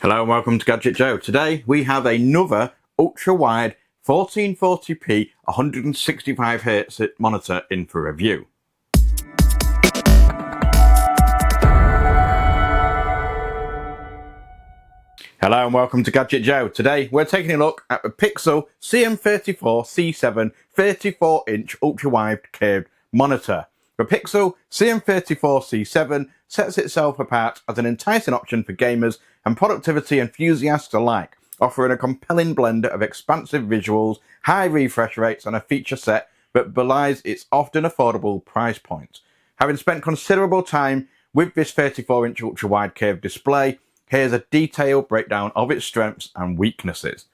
Hello and welcome to Gadget Joe. Today we have another ultra-wide 1440p 165Hz monitor in for review. Hello and welcome to Gadget Joe. Today we're taking a look at the PIXL CM34C7 34-inch ultra-wide curved monitor. The PIXL CM34C7 sets itself apart as an enticing option for gamers and productivity enthusiasts alike, offering a compelling blend of expansive visuals, high refresh rates and a feature set that belies its often affordable price point. Having spent considerable time with this 34-inch ultra-wide curved display, here's a detailed breakdown of its strengths and weaknesses.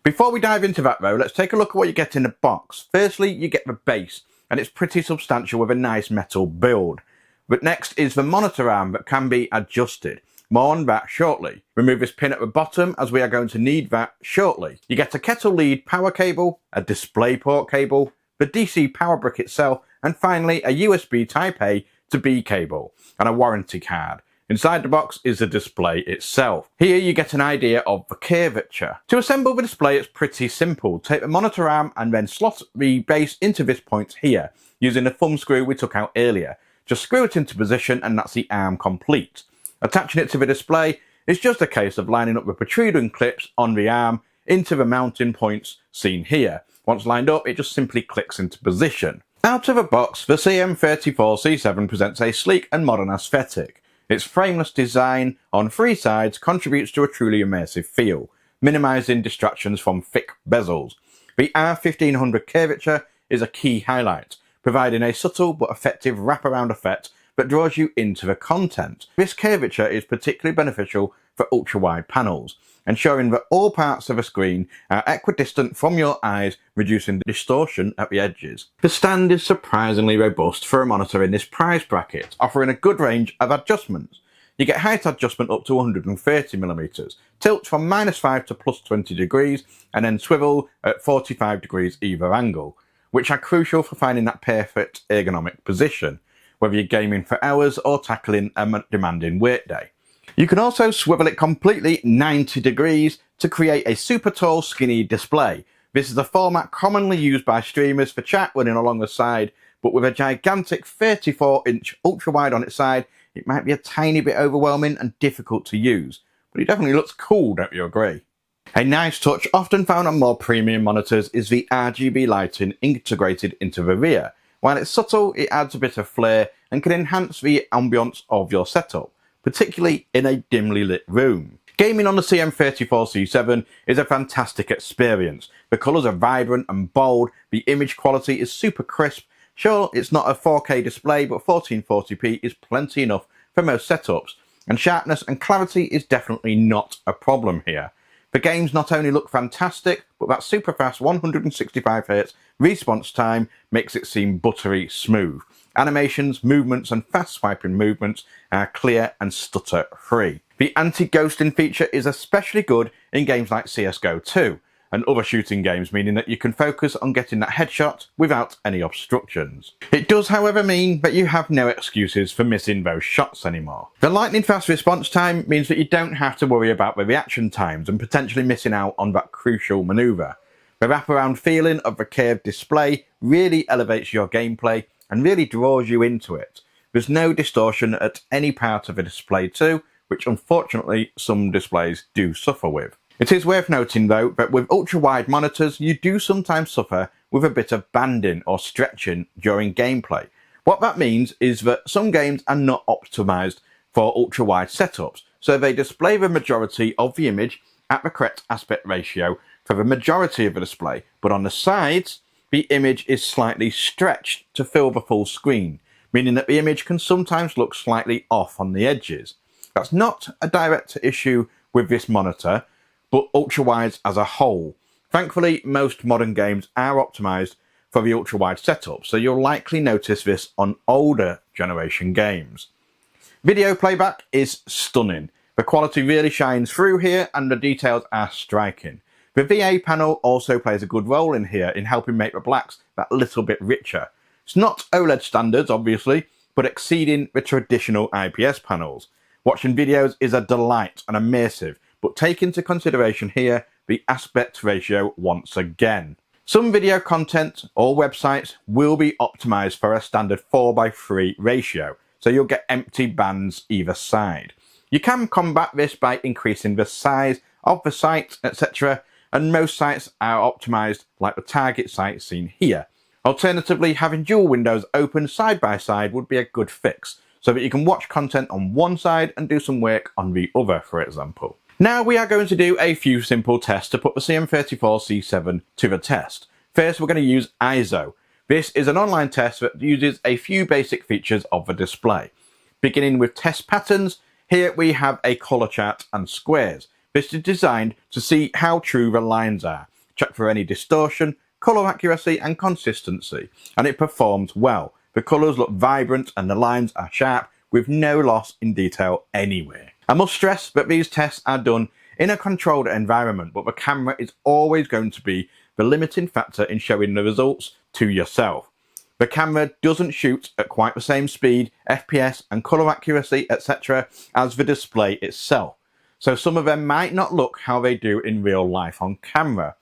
Before we dive into that though, let's take a look at what you get in the box. Firstly, you get the base, and it's pretty substantial with a nice metal build. But next is the monitor arm that can be adjusted. More on that shortly. Remove this pin at the bottom as we are going to need that shortly. You get a kettle lead power cable, a DisplayPort cable, the DC power brick itself, and finally a USB Type A to B cable and a warranty card. Inside the box is the display itself. Here you get an idea of the curvature. To assemble the display it's pretty simple. Take the monitor arm and then slot the base into this point here, using the thumb screw we took out earlier. Just screw it into position and that's the arm complete. Attaching it to the display is just a case of lining up the protruding clips on the arm into the mounting points seen here. Once lined up it just simply clicks into position. Out of the box, the CM34C7 presents a sleek and modern aesthetic. Its frameless design on three sides contributes to a truly immersive feel, minimising distractions from thick bezels. The R1500 curvature is a key highlight, providing a subtle but effective wraparound effect that draws you into the content. This curvature is particularly beneficial for ultra-wide panels, ensuring that all parts of a screen are equidistant from your eyes, reducing the distortion at the edges. The stand is surprisingly robust for a monitor in this price bracket, offering a good range of adjustments. You get height adjustment up to 130mm, tilt from -5 to +20 degrees, and then swivel at 45 degrees either angle, which are crucial for finding that perfect ergonomic position, whether you're gaming for hours or tackling a demanding workday. You can also swivel it completely 90 degrees to create a super tall skinny display. This is a format commonly used by streamers for chat running along the side, but with a gigantic 34-inch ultra-wide on its side, it might be a tiny bit overwhelming and difficult to use. But it definitely looks cool, don't you agree? A nice touch often found on more premium monitors is the RGB lighting integrated into the rear. While it's subtle, it adds a bit of flair and can enhance the ambience of your setup, particularly in a dimly lit room. Gaming on the CM34C7 is a fantastic experience. The colours are vibrant and bold, the image quality is super crisp. Sure, it's not a 4K display, but 1440p is plenty enough for most setups, and sharpness and clarity is definitely not a problem here. The games not only look fantastic, but that super fast 165Hz response time makes it seem buttery smooth. Animations, movements and fast swiping movements are clear and stutter free. The anti-ghosting feature is especially good in games like CSGO 2 and other shooting games, meaning that you can focus on getting that headshot without any obstructions. It does however mean that you have no excuses for missing those shots anymore. The lightning fast response time means that you don't have to worry about the reaction times and potentially missing out on that crucial manoeuvre. The wraparound feeling of the curved display really elevates your gameplay and really draws you into it. There's no distortion at any part of the display too, which unfortunately some displays do suffer with. It is worth noting though that with ultra-wide monitors you do sometimes suffer with a bit of banding or stretching during gameplay. What that means is that some games are not optimised for ultra-wide setups, so they display the majority of the image at the correct aspect ratio for the majority of the display, but on the sides the image is slightly stretched to fill the full screen, meaning that the image can sometimes look slightly off on the edges. That's not a direct issue with this monitor, but ultra-wides as a whole. Thankfully, most modern games are optimised for the ultra-wide setup, so you'll likely notice this on older generation games. Video playback is stunning. The quality really shines through here and the details are striking. The VA panel also plays a good role in here in helping make the blacks that little bit richer. It's not OLED standards, obviously, but exceeding the traditional IPS panels. Watching videos is a delight and immersive, but take into consideration here the aspect ratio once again. Some video content or websites will be optimized for a standard 4:3 ratio, so you'll get empty bands either side. You can combat this by increasing the size of the site, etc., and most sites are optimized like the target site seen here. Alternatively, having dual windows open side by side would be a good fix, so that you can watch content on one side and do some work on the other, for example. Now we are going to do a few simple tests to put the CM34C7 to the test. First, we're going to use ISO. This is an online test that uses a few basic features of the display. Beginning with test patterns, here we have a colour chart and squares. This is designed to see how true the lines are, check for any distortion, colour accuracy and consistency, and it performs well. The colours look vibrant and the lines are sharp with no loss in detail anywhere. I must stress that these tests are done in a controlled environment, but the camera is always going to be the limiting factor in showing the results to yourself. The camera doesn't shoot at quite the same speed, FPS and colour accuracy, etc. as the display itself, so some of them might not look how they do in real life on camera.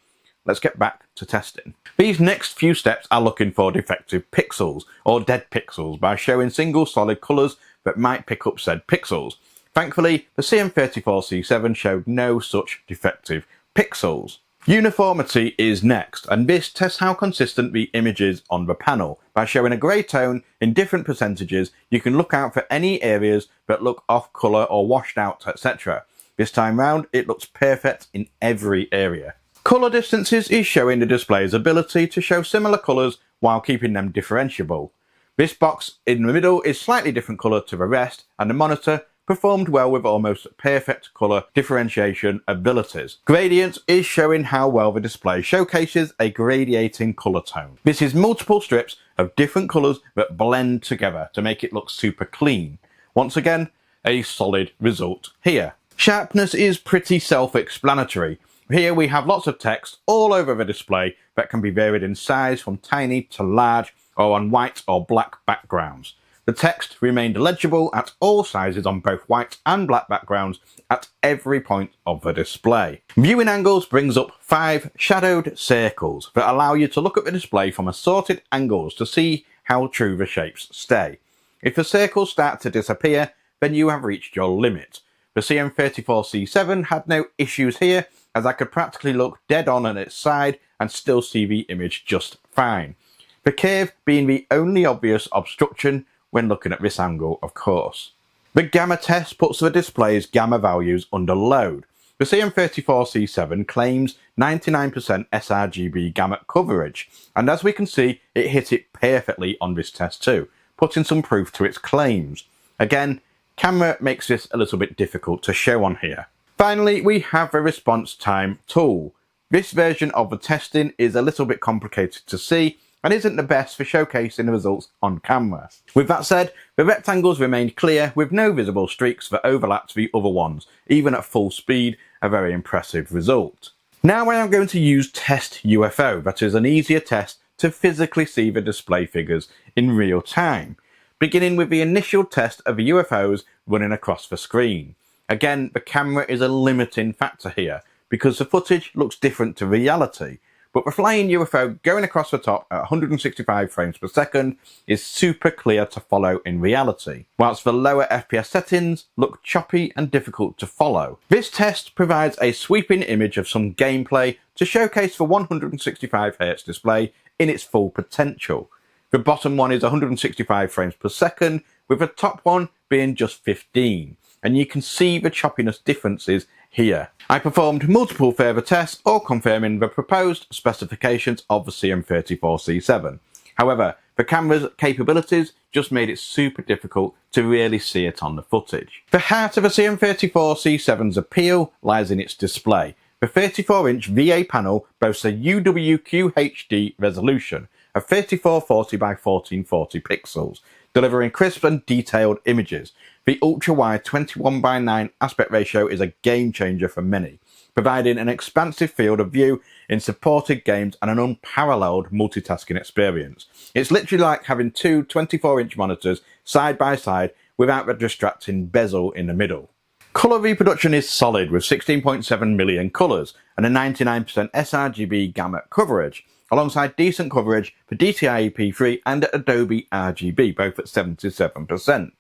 Let's get back to testing. These next few steps are looking for defective pixels or dead pixels by showing single solid colours that might pick up said pixels. Thankfully, the CM34C7 showed no such defective pixels. Uniformity is next, and this tests how consistent the image is on the panel. By showing a grey tone in different percentages, you can look out for any areas that look off colour or washed out, etc. This time round, it looks perfect in every area. Colour distances is showing the display's ability to show similar colours while keeping them differentiable. This box in the middle is slightly different colour to the rest, and the monitor performed well with almost perfect colour differentiation abilities. Gradient is showing how well the display showcases a gradiating colour tone. This is multiple strips of different colours that blend together to make it look super clean. Once again, a solid result here. Sharpness is pretty self-explanatory. Here we have lots of text all over the display that can be varied in size from tiny to large or on white or black backgrounds. The text remained legible at all sizes on both white and black backgrounds at every point of the display. Viewing angles brings up 5 shadowed circles that allow you to look at the display from assorted angles to see how true the shapes stay. If the circles start to disappear, then you have reached your limit. The CM34C7 had no issues here, as I could practically look dead on its side and still see the image just fine. The curve being the only obvious obstruction when looking at this angle, of course. The gamma test puts the display's gamma values under load. The CM34C7 claims 99% sRGB gamma coverage, and as we can see, it hit it perfectly on this test too, putting some proof to its claims. Again, camera makes this a little bit difficult to show on here. Finally, we have the response time tool. This version of the testing is a little bit complicated to see and isn't the best for showcasing the results on camera. With that said, the rectangles remained clear with no visible streaks that overlapped the other ones, even at full speed, a very impressive result. Now I am going to use Test UFO, that is an easier test to physically see the display figures in real time, beginning with the initial test of the UFOs running across the screen. Again, the camera is a limiting factor here, because the footage looks different to reality. But the flying UFO going across the top at 165 frames per second is super clear to follow in reality, whilst the lower FPS settings look choppy and difficult to follow. This test provides a sweeping image of some gameplay to showcase the 165Hz display in its full potential. The bottom one is 165 frames per second, with the top one being just 15, and you can see the choppiness differences here. I performed multiple further tests, all confirming the proposed specifications of the CM34C7. However, the camera's capabilities just made it super difficult to really see it on the footage. The heart of the CM34C7's appeal lies in its display. The 34-inch VA panel boasts a UWQHD resolution of 3440 by 1440 pixels, delivering crisp and detailed images. The ultra-wide 21:9 aspect ratio is a game changer for many, providing an expansive field of view in supported games and an unparalleled multitasking experience. It's literally like having two 24-inch monitors side by side without the distracting bezel in the middle. Colour reproduction is solid with 16.7 million colours and a 99% sRGB gamut coverage, alongside decent coverage for DTI EP3 and Adobe RGB, both at 77%.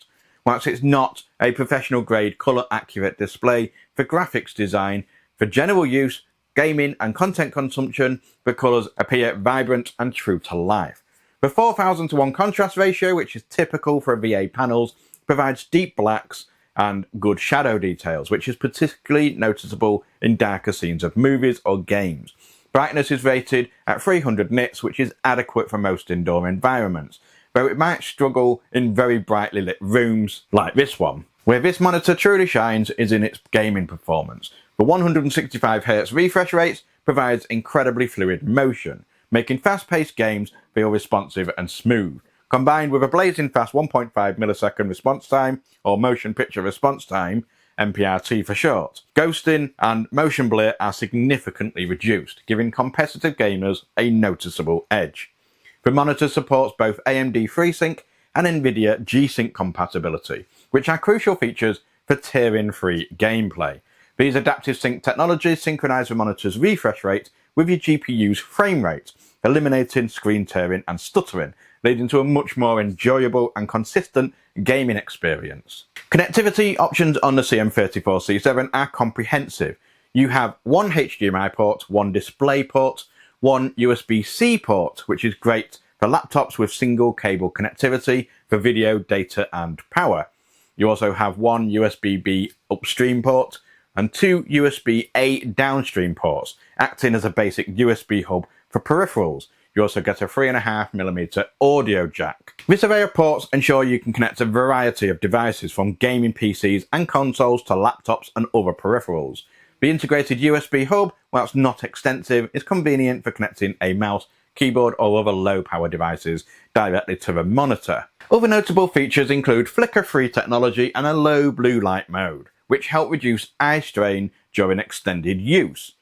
Whilst it's not a professional grade colour accurate display for graphics design, for general use, gaming and content consumption, the colours appear vibrant and true to life. The 4000:1 contrast ratio, which is typical for VA panels, provides deep blacks and good shadow details, which is particularly noticeable in darker scenes of movies or games. Brightness is rated at 300 nits, which is adequate for most indoor environments, though it might struggle in very brightly lit rooms like this one. Where this monitor truly shines is in its gaming performance. The 165Hz refresh rate provides incredibly fluid motion, making fast-paced games feel responsive and smooth. Combined with a blazing fast 1.5 millisecond response time, or motion picture response time, MPRT for short, ghosting and motion blur are significantly reduced, giving competitive gamers a noticeable edge. The monitor supports both AMD FreeSync and NVIDIA G-Sync compatibility, which are crucial features for tearing-free gameplay. These adaptive sync technologies synchronize the monitor's refresh rate with your GPU's frame rate, eliminating screen tearing and stuttering, leading to a much more enjoyable and consistent gaming experience. Connectivity options on the CM34C7 are comprehensive. You have one HDMI port, one display port, one USB-C port, which is great for laptops with single cable connectivity for video, data and power. You also have one USB-B upstream port and two USB-A downstream ports, acting as a basic USB hub for peripherals. You also get a 3.5mm audio jack. This array of ports ensure you can connect a variety of devices from gaming PCs and consoles to laptops and other peripherals. The integrated USB hub, whilst not extensive, is convenient for connecting a mouse, keyboard or other low power devices directly to the monitor. Other notable features include flicker-free technology and a low blue light mode, which help reduce eye strain during extended use.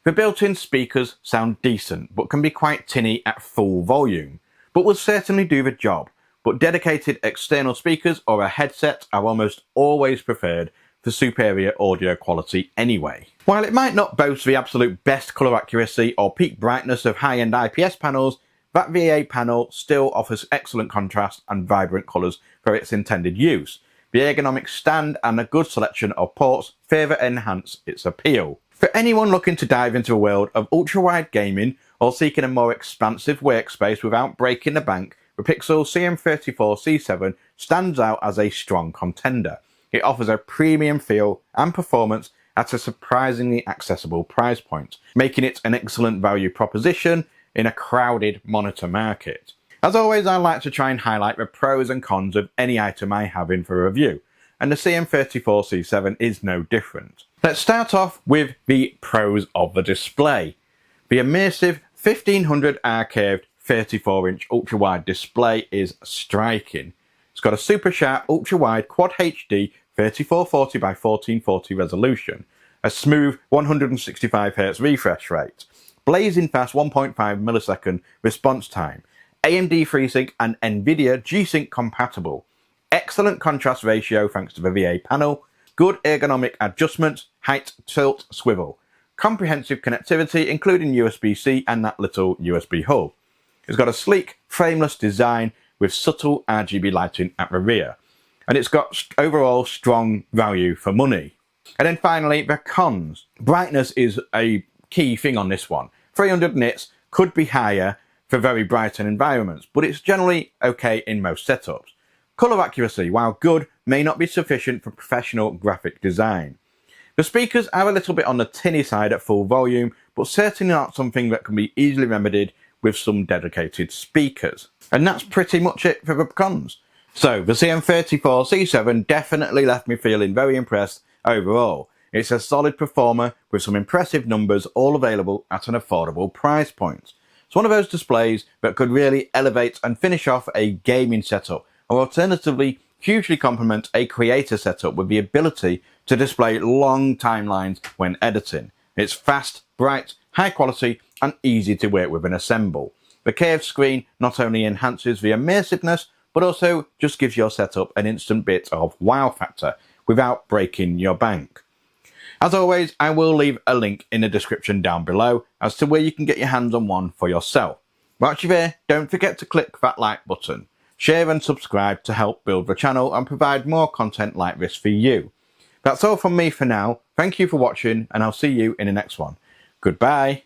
The built-in speakers sound decent, but can be quite tinny at full volume, but will certainly do the job. But dedicated external speakers or a headset are almost always preferred for superior audio quality anyway. While it might not boast the absolute best colour accuracy or peak brightness of high-end IPS panels, that VA panel still offers excellent contrast and vibrant colours for its intended use. The ergonomic stand and a good selection of ports further enhance its appeal. For anyone looking to dive into a world of ultra-wide gaming or seeking a more expansive workspace without breaking the bank, the PIXL CM34C7 stands out as a strong contender. It offers a premium feel and performance at a surprisingly accessible price point, making it an excellent value proposition in a crowded monitor market. As always, I like to try and highlight the pros and cons of any item I have in for review, and the CM34C7 is no different. Let's start off with the pros of the display. The immersive 1500R curved 34-inch ultra-wide display is striking. It's got a super sharp ultra-wide Quad HD 3440 by 1440 resolution, a smooth 165Hz refresh rate, blazing fast 1.5 millisecond response time, AMD FreeSync and NVIDIA G-Sync compatible, excellent contrast ratio thanks to the VA panel, good ergonomic adjustments, height, tilt, swivel, comprehensive connectivity including USB-C and that little USB hub. It's got a sleek, frameless design with subtle RGB lighting at the rear, and it's got overall strong value for money. And then finally, the cons. Brightness is a key thing on this one. 300 nits could be higher for very bright environments, but it's generally okay in most setups. Colour accuracy, while good, may not be sufficient for professional graphic design. The speakers are a little bit on the tinny side at full volume, but certainly not something that can be easily remedied with some dedicated speakers. And that's pretty much it for the cons. So the CM34C7 definitely left me feeling very impressed overall. It's a solid performer with some impressive numbers, all available at an affordable price point. It's one of those displays that could really elevate and finish off a gaming setup, or alternatively hugely complement a creator setup with the ability to display long timelines when editing. It's fast, bright, high quality and easy to work with and assemble. The curved screen not only enhances the immersiveness but also just gives your setup an instant bit of wow factor, without breaking your bank. As always, I will leave a link in the description down below as to where you can get your hands on one for yourself. Whilst you're there, don't forget to click that like button, share and subscribe to help build the channel and provide more content like this for you. That's all from me for now. Thank you for watching, and I'll see you in the next one. Goodbye.